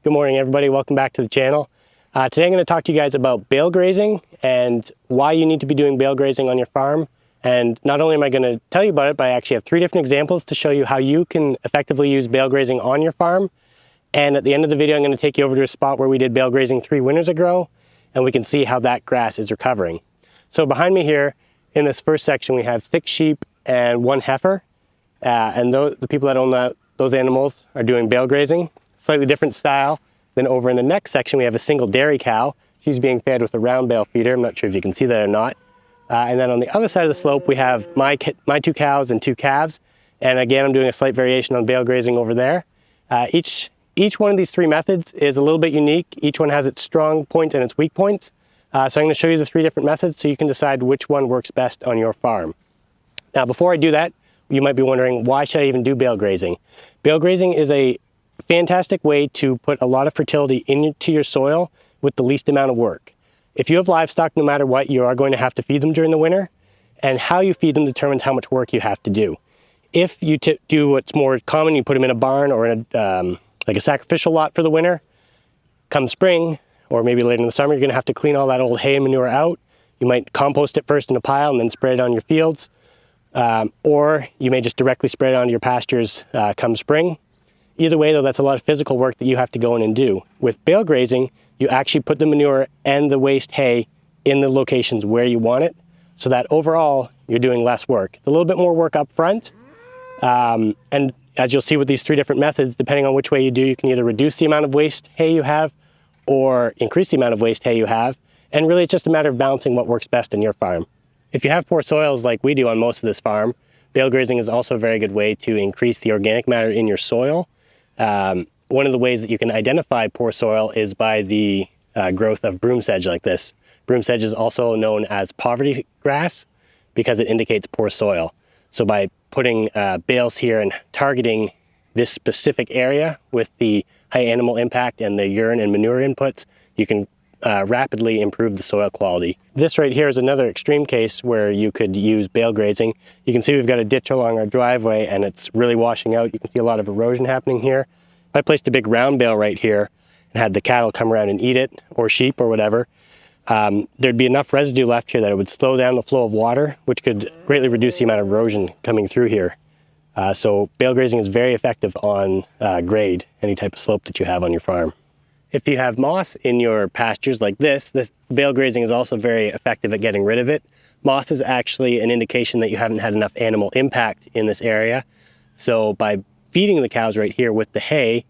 Good morning, everybody. Welcome back to the channel. Today I'm going to talk to you guys about bale grazing and why you need to be doing bale grazing on your farm. And not only am I going to tell you about it, but I actually have 3 different examples to show you how you can effectively use bale grazing on your farm. And at the end of the video, I'm going to take you over to a spot where we did bale grazing 3 winters ago, and we can see how that grass is recovering. So behind me here, in this first section, we have 6 sheep and 1 heifer. And the people that own those animals are doing bale grazing. Slightly different style. Then over in the next section, we have a single dairy cow. She's being fed with a round bale feeder. I'm not sure if you can see that or not. And then on the other side of the slope, we have my 2 cows and 2 calves. And again, I'm doing a slight variation on bale grazing over there. Each one of these 3 methods is a little bit unique. Each one has its strong points and its weak points. So I'm going to show you the 3 different methods so you can decide which one works best on your farm. Now, before I do that, you might be wondering, why should I even do bale grazing? Bale grazing is a fantastic way to put a lot of fertility into your soil with the least amount of work. If you have livestock, no matter what, you are going to have to feed them during the winter, and how you feed them determines how much work you have to do. If you do what's more common, you put them in a barn or in like a sacrificial lot for the winter, come spring, or maybe later in the summer, you're going to have to clean all that old hay and manure out. You might compost it first in a pile and then spread it on your fields. Or you may just directly spread it onto your pastures come spring. Either way, though, that's a lot of physical work that you have to go in and do. With bale grazing, you actually put the manure and the waste hay in the locations where you want it, so that overall, you're doing less work. It's a little bit more work up front, and as you'll see with these 3 different methods, depending on which way you do, you can either reduce the amount of waste hay you have or increase the amount of waste hay you have, and really it's just a matter of balancing what works best in your farm. If you have poor soils like we do on most of this farm, bale grazing is also a very good way to increase the organic matter in your soil. One of the ways that you can identify poor soil is by the growth of broom sedge like this. Broom sedge is also known as poverty grass because it indicates poor soil. So by putting bales here and targeting this specific area with the high animal impact and the urine and manure inputs, you can rapidly improve the soil quality. This right here is another extreme case where you could use bale grazing. You can see we've got a ditch along our driveway and it's really washing out. You can see a lot of erosion happening here. If I placed a big round bale right here and had the cattle come around and eat it, or sheep or whatever, there'd be enough residue left here that it would slow down the flow of water, which could greatly reduce the amount of erosion coming through here. So bale grazing is very effective on grade, any type of slope that you have on your farm. If you have moss in your pastures like this bale grazing is also very effective at getting rid of it. Moss is actually an indication that you haven't had enough animal impact in this area. So by feeding the cows right here with the hay,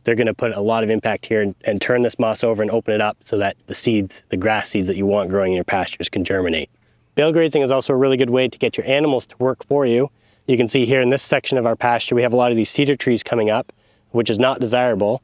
they're going to put a lot of impact here and turn this moss over and open it up so that the grass seeds that you want growing in your pastures can germinate. Bale grazing is also a really good way to get your animals to work for you. You can see here in this section of our pasture, we have a lot of these cedar trees coming up, which is not desirable.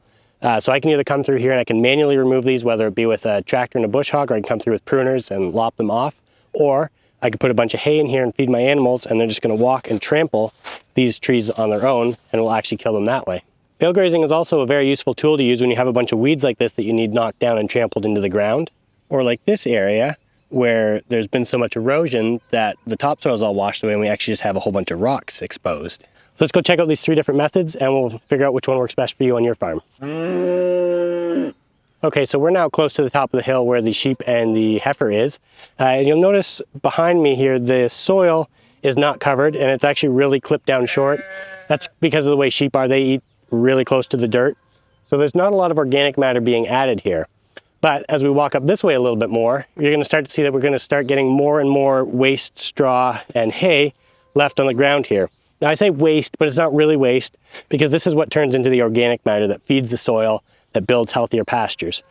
So I can either come through here and I can manually remove these, whether it be with a tractor and a bush hog, or I can come through with pruners and lop them off. Or I could put a bunch of hay in here and feed my animals, and they're just going to walk and trample these trees on their own, and it will actually kill them that way. Bale grazing is also a very useful tool to use when you have a bunch of weeds like this that you need knocked down and trampled into the ground. Or like this area, where there's been so much erosion that the topsoil is all washed away and we actually just have a whole bunch of rocks exposed. So let's go check out these 3 different methods and we'll figure out which one works best for you on your farm. Okay, so we're now close to the top of the hill where the sheep and the heifer is. And you'll notice behind me here, the soil is not covered and it's actually really clipped down short. That's because of the way sheep are. They eat really close to the dirt. So there's not a lot of organic matter being added here. But as we walk up this way a little bit more, you're going to start to see that we're going to start getting more and more waste, straw, and hay left on the ground here. Now I say waste, but it's not really waste because this is what turns into the organic matter that feeds the soil, that builds healthier pastures.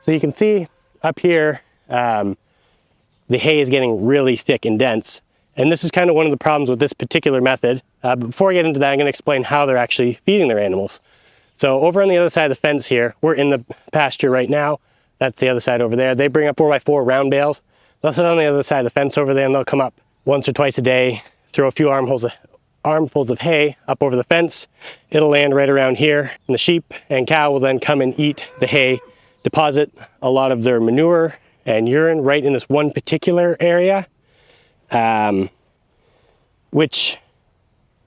So you can see up here, the hay is getting really thick and dense. And this is kind of one of the problems with this particular method. But before I get into that, I'm going to explain how they're actually feeding their animals. So over on the other side of the fence here, we're in the pasture right now. That's the other side over there. They bring up 4x4 round bales. They'll sit on the other side of the fence over there and they'll come up once or twice a day, throw a few armfuls of hay up over the fence. It'll land right around here, and the sheep and cow will then come and eat the hay, deposit a lot of their manure and urine right in this one particular area, which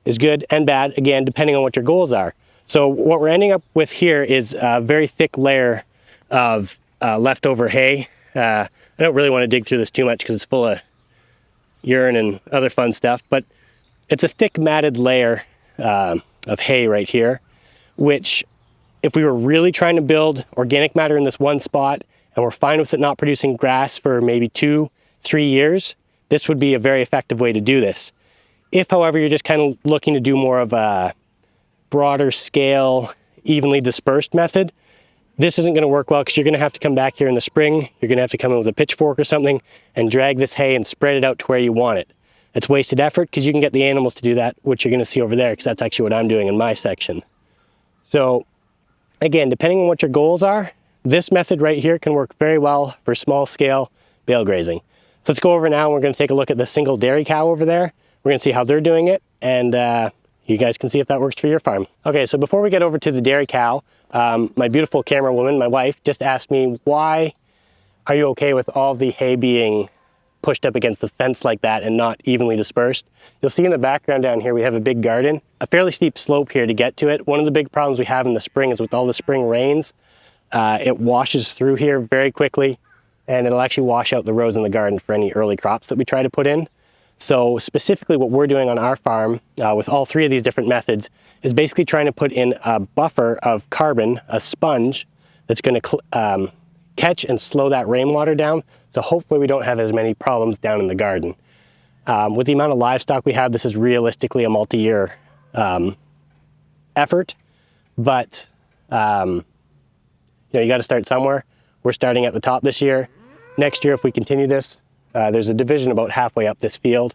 is good and bad, again, depending on what your goals are. So what we're ending up with here is a very thick layer of leftover hay. I don't really want to dig through this too much because it's full of urine and other fun stuff, but it's a thick matted layer of hay right here, which if we were really trying to build organic matter in this one spot and we're fine with it not producing grass for maybe 2-3 years, this would be a very effective way to do this. If, however, you're just kind of looking to do more of a broader scale, evenly dispersed method, this isn't going to work well because you're going to have to come back here in the spring. You're going to have to come in with a pitchfork or something and drag this hay and spread it out to where you want it. It's wasted effort because you can get the animals to do that, which you're going to see over there, because that's actually what I'm doing in my section. So again, depending on what your goals are, this method right here can work very well for small scale bale grazing. So let's go over now and we're going to take a look at the single dairy cow over there. We're going to see how they're doing it, and you guys can see if that works for your farm. Okay, so before we get over to the dairy cow, my beautiful camera woman, my wife, just asked me, why are you okay with all the hay being pushed up against the fence like that and not evenly dispersed? You'll see in the background down here we have a big garden, a fairly steep slope here to get to it. One of the big problems we have in the spring is with all the spring rains, it washes through here very quickly, and it'll actually wash out the rows in the garden for any early crops that we try to put in. So specifically what we're doing on our farm with all three of these different methods is basically trying to put in a buffer of carbon, a sponge, that's going to catch and slow that rainwater down. So hopefully we don't have as many problems down in the garden. With the amount of livestock we have, this is realistically a multi-year effort, but you know, you got to start somewhere. We're starting at the top this year. Next year, if we continue this, there's a division about halfway up this field,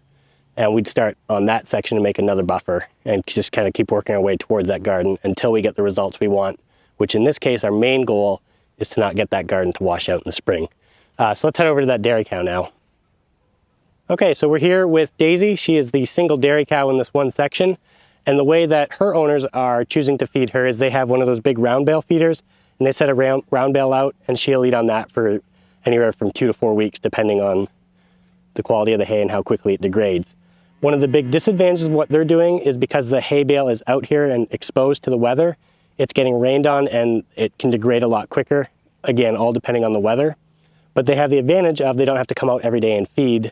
and we'd start on that section to make another buffer and just kind of keep working our way towards that garden until we get the results we want, which in this case, our main goal is to not get that garden to wash out in the spring. So let's head over to that dairy cow now. Okay, so we're here with Daisy. She is the single dairy cow in this one section, and the way that her owners are choosing to feed her is they have one of those big round bale feeders, and they set a round bale out, and she'll eat on that for anywhere from 2 to 4 weeks, depending on the quality of the hay and how quickly it degrades. One of the big disadvantages of what they're doing is because the hay bale is out here and exposed to the weather, it's getting rained on and it can degrade a lot quicker. Again, all depending on the weather. But they have the advantage of they don't have to come out every day and feed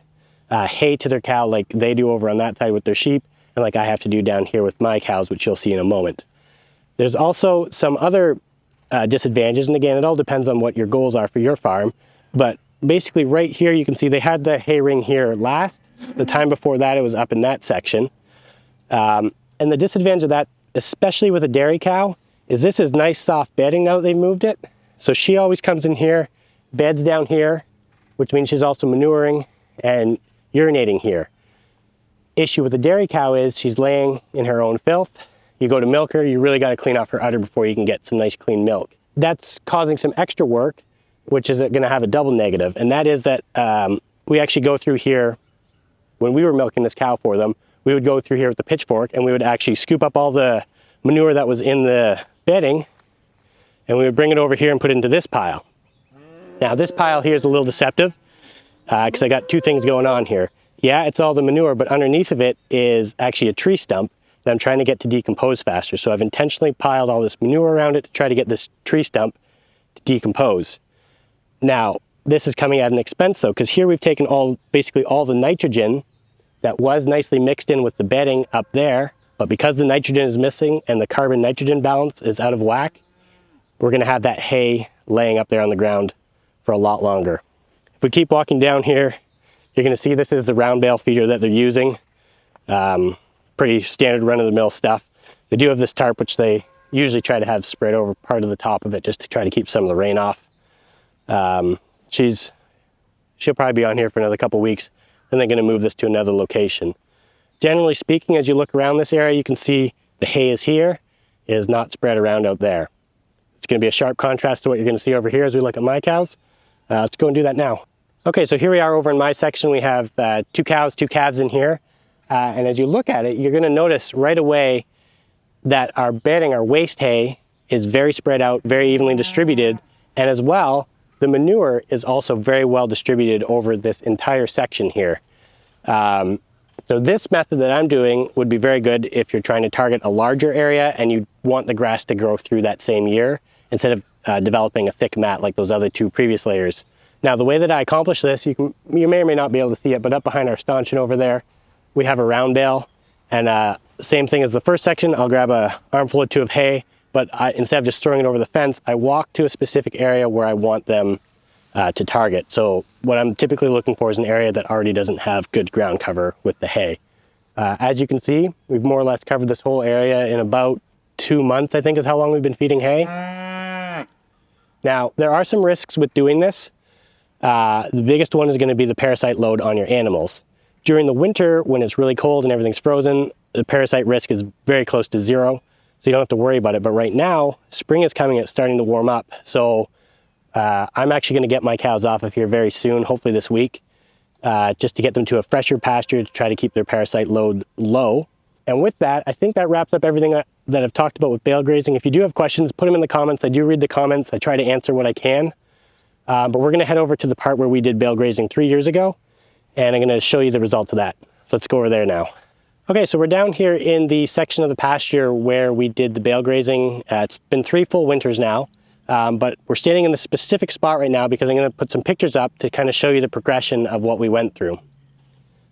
hay to their cow like they do over on that side with their sheep, and like I have to do down here with my cows, which you'll see in a moment. There's also some other disadvantages, and again, it all depends on what your goals are for your farm, but basically right here you can see they had the hay ring here last. The time before that it was up in that section. And the disadvantage of that, especially with a dairy cow, is this is nice soft bedding now that they've moved it. So she always comes in here, beds down here, which means she's also manuring and urinating here. Issue with the dairy cow is she's laying in her own filth. You go to milk her, you really got to clean off her udder before you can get some nice clean milk. That's causing some extra work, which is going to have a double negative, and that is that we actually go through here. When we were milking this cow for them, we would go through here with the pitchfork and we would actually scoop up all the manure that was in the bedding, and we would bring it over here and put it into this pile. Now this pile here is a little deceptive because I got two things going on here. Yeah, it's all the manure, but underneath of it is actually a tree stump that I'm trying to get to decompose faster. So I've intentionally piled all this manure around it to try to get this tree stump to decompose. Now, this is coming at an expense though, because here we've taken basically all the nitrogen that was nicely mixed in with the bedding up there, but because the nitrogen is missing and the carbon nitrogen balance is out of whack, we're gonna have that hay laying up there on the ground for a lot longer. If we keep walking down here, you're gonna see this is the round bale feeder that they're using. Pretty standard run-of-the-mill stuff. They do have this tarp, which they usually try to have spread over part of the top of it just to try to keep some of the rain off. She'll probably be on here for another couple weeks, then they're gonna move this to another location. Generally speaking, as you look around this area, you can see the hay is here, it is not spread around out there. It's gonna be a sharp contrast to what you're gonna see over here as we look at my cows. Let's go and do that now. Okay, so here we are over in my section. We have 2 cows, 2 calves in here. And as you look at it, you're gonna notice right away that our bedding, our waste hay, is very spread out, very evenly distributed. And as well, the manure is also very well distributed over this entire section here. So this method that I'm doing would be very good if you're trying to target a larger area and you want the grass to grow through that same year instead of developing a thick mat like those other two previous layers. Now the way that I accomplish this, you may or may not be able to see it, but up behind our stanchion over there, we have a round bale, and same thing as the first section. I'll grab a armful or two of hay, but instead of just throwing it over the fence, I walk to a specific area where I want them to target. So what I'm typically looking for is an area that already doesn't have good ground cover with the hay. As you can see, we've more or less covered this whole area in about 2 months, I think is how long we've been feeding hay. Now, there are some risks with doing this. The biggest one is going to be the parasite load on your animals. During the winter, when it's really cold and everything's frozen, the parasite risk is very close to zero, so you don't have to worry about it. But right now, spring is coming, it's starting to warm up. So I'm actually going to get my cows off of here very soon, hopefully this week, just to get them to a fresher pasture to try to keep their parasite load low. And with that, I think that wraps up everything that I've talked about with bale grazing. If you do have questions, put them in the comments. I do read the comments. I try to answer what I can. But we're going to head over to the part where we did bale grazing 3 years ago, and I'm going to show you the results of that. So let's go over there now. Okay, so we're down here in the section of the pasture where we did the bale grazing. It's been 3 full winters now, but we're standing in the specific spot right now because I'm going to put some pictures up to kind of show you the progression of what we went through.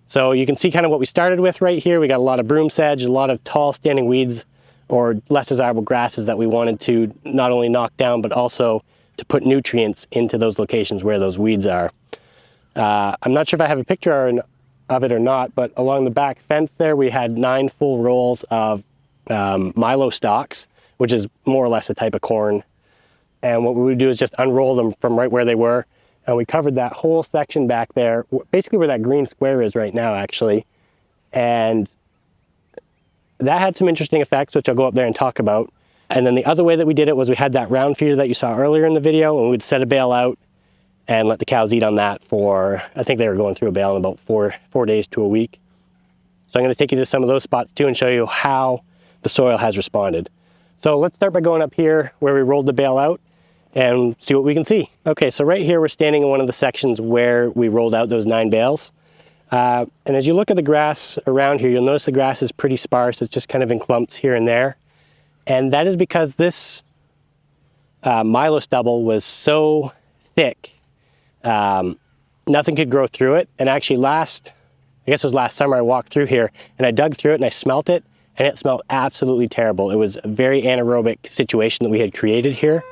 So you can see kind of what we started with right here. We got a lot of broom sedge, a lot of tall standing weeds or less desirable grasses that we wanted to not only knock down, but also to put nutrients into those locations where those weeds are. I'm not sure if I have a picture of it or not, but along the back fence there, we had 9 full rolls of milo stalks, which is more or less a type of corn. And what we would do is just unroll them from right where they were. And we covered that whole section back there, basically where that green square is right now, actually. And that had some interesting effects, which I'll go up there and talk about. And then the other way that we did it was we had that round feeder that you saw earlier in the video, and we'd set a bale out and let the cows eat on that for, I think they were going through a bale in about 4 days to a week. So I'm going to take you to some of those spots too and show you how the soil has responded. So let's start by going up here where we rolled the bale out and see what we can see. Okay, so right here we're standing in one of the sections where we rolled out those 9 bales. And as you look at the grass around here, you'll notice the grass is pretty sparse. It's just kind of in clumps here and there. And that is because this milo stubble was so thick, nothing could grow through it. And actually I guess it was last summer, I walked through here and I dug through it and I smelt it, and it smelled absolutely terrible. It was a very anaerobic situation that we had created here.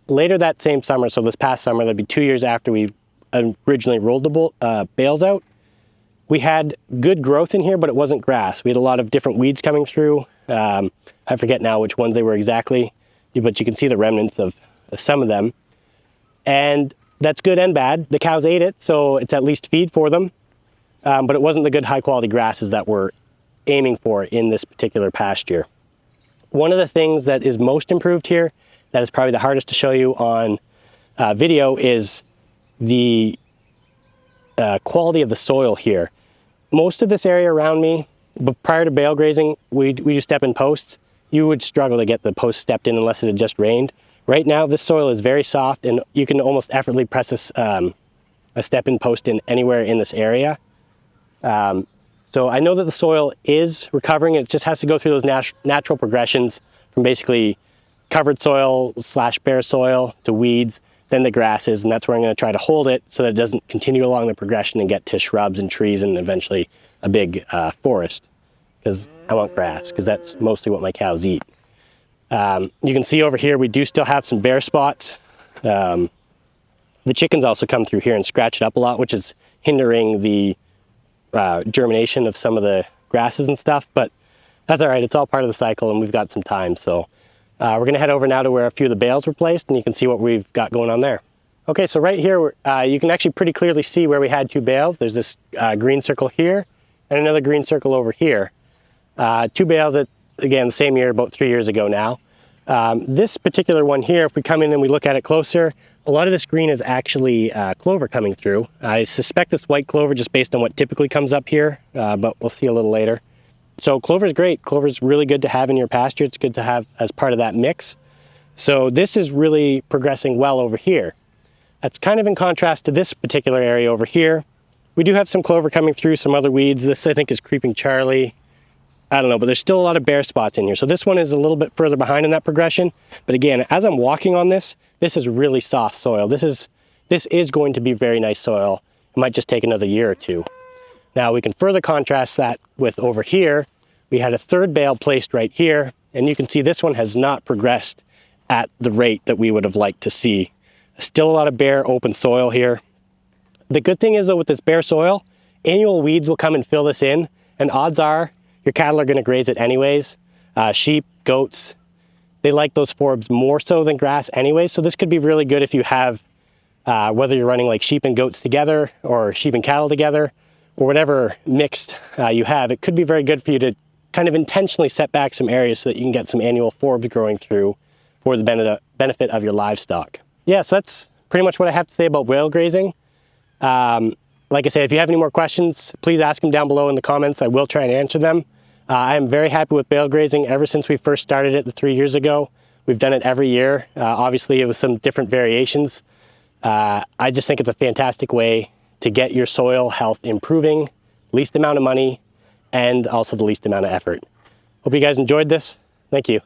Later that same summer, so this past summer, that'd be 2 years after we originally rolled the bales out, we had good growth in here, but it wasn't grass. We had a lot of different weeds coming through. I forget now which ones they were exactly, but you can see the remnants of some of them. And that's good and bad. The cows ate it, so it's at least feed for them. But it wasn't the good high quality grasses that we're aiming for in this particular pasture. One of the things that is most improved here, that is probably the hardest to show you on video, is the quality of the soil here. Most of this area around me, but prior to bale grazing, we do step in posts. You would struggle to get the posts stepped in unless it had just rained. Right now, this soil is very soft, and you can almost effortlessly press a step-in post in anywhere in this area. So I know that the soil is recovering. It just has to go through those natural progressions from basically covered soil / bare soil to weeds, then the grasses, and that's where I'm going to try to hold it so that it doesn't continue along the progression and get to shrubs and trees and eventually a big forest, because I want grass, because that's mostly what my cows eat. You can see over here we do still have some bare spots. The chickens also come through here and scratch it up a lot, which is hindering the germination of some of the grasses and stuff, but that's all right. It's all part of the cycle, and we've got some time. So we're going to head over now to where a few of the bales were placed, and you can see what we've got going on there. Okay, so right here you can actually pretty clearly see where we had 2 bales. There's this green circle here and another green circle over here. 2 bales at, again, the same year, about 3 years ago now. This particular one here, if we come in and we look at it closer, a lot of this green is actually clover coming through. I suspect it's white clover just based on what typically comes up here, but we'll see a little later. So clover is great. Clover is really good to have in your pasture. It's good to have as part of that mix. So this is really progressing well over here. That's kind of in contrast to this particular area over here, We do have some clover coming through, some other weeds. This I think is Creeping Charlie. I don't know, but there's still a lot of bare spots in here. So this one is a little bit further behind in that progression. But again, as I'm walking on this, this is really soft soil. This is going to be very nice soil. It might just take another year or two. Now we can further contrast that with over here. We had a third bale placed right here, and you can see this one has not progressed at the rate that we would have liked to see. Still a lot of bare open soil here. The good thing is though, with this bare soil, annual weeds will come and fill this in, and odds are your cattle are going to graze it anyways. Sheep, goats, they like those forbs more so than grass anyways. So this could be really good if you have, whether you're running like sheep and goats together or sheep and cattle together or whatever mixed you have. It could be very good for you to kind of intentionally set back some areas so that you can get some annual forbs growing through for the benefit of your livestock. Yeah, so that's pretty much what I have to say about whale grazing. Like I said, if you have any more questions, please ask them down below in the comments. I will try and answer them. I am very happy with bale grazing ever since we first started it 3 years ago. We've done it every year. Obviously, it was some different variations. I just think it's a fantastic way to get your soil health improving, least amount of money, and also the least amount of effort. Hope you guys enjoyed this. Thank you.